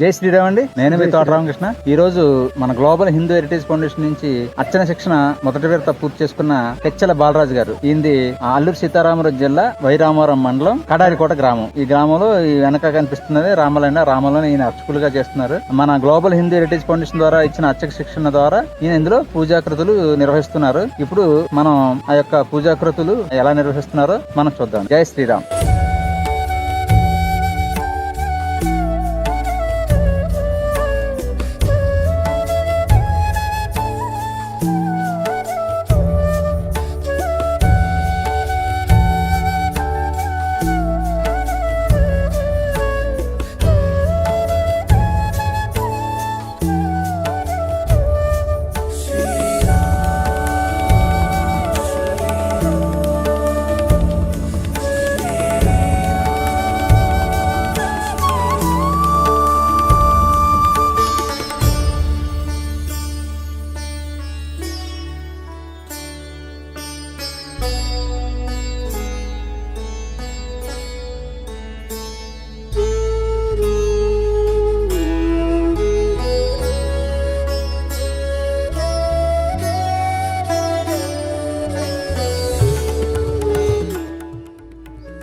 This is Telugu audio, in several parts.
జై శ్రీరామ్ అండి. నేను మీ తోట రామకృష్ణ. ఈ రోజు మన గ్లోబల్ హిందూ హెరిటేజ్ ఫౌండేషన్ నుంచి అర్చన శిక్షణ మొదటి విడత పూర్తి చేసుకున్న పెచ్చల బాలరాజు గారు. ఈయనది అల్లూరు సీతారామరాజు జిల్లా వైరామవరం మండలం కడారికోట గ్రామం. ఈ గ్రామంలో ఈ వెనక కనిపిస్తున్నది రామలోనే ఈయన అర్చకులుగా చేస్తున్నారు. మన గ్లోబల్ హిందూ హెరిటేజ్ ఫౌండేషన్ ద్వారా ఇచ్చిన అర్చక శిక్షణ ద్వారా ఈయన ఇందులో పూజాకృతులు నిర్వహిస్తున్నారు. ఇప్పుడు మనం ఆ యొక్క పూజాకృతులు ఎలా నిర్వహిస్తున్నారో మనం చూద్దాం. జై శ్రీరామ్.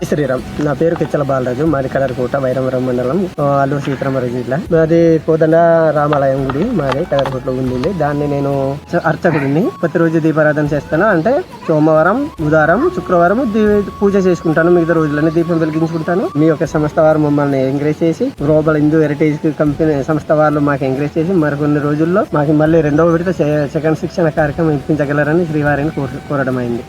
శ్రీరామ్. నా పేరు కిచ్చల బాలరాజు. మాది కడారికోట వైరామవరం మండలం అల్లూరు సీతారామరాజు జిల్లా. మాది కోదండ రామాలయం గుడి మాది కడారికోటలో ఉంది. దాన్ని నేను అర్చకుడిని. ప్రతిరోజు దీపారాధన చేస్తాను. అంటే సోమవారం, బుధవారం, శుక్రవారం పూజ చేసుకుంటాను. మిగతా రోజులన్నీ దీపం వెలిగించుకుంటాను. మీ యొక్క సంస్థ వారు మమ్మల్ని ఎంకరేజ్ చేసి గ్లోబల్ హిందూ హెరిటేజ్ కంపెనీ సంస్థ వాళ్ళు మాకు ఎంకరేజ్ చేసి మరికొన్ని రోజుల్లో మాకు మళ్ళీ రెండవ విడత సెకండ్ శిక్షణ కార్యక్రమం ఇప్పించగలరని శ్రీవారిని కోరడం అయింది.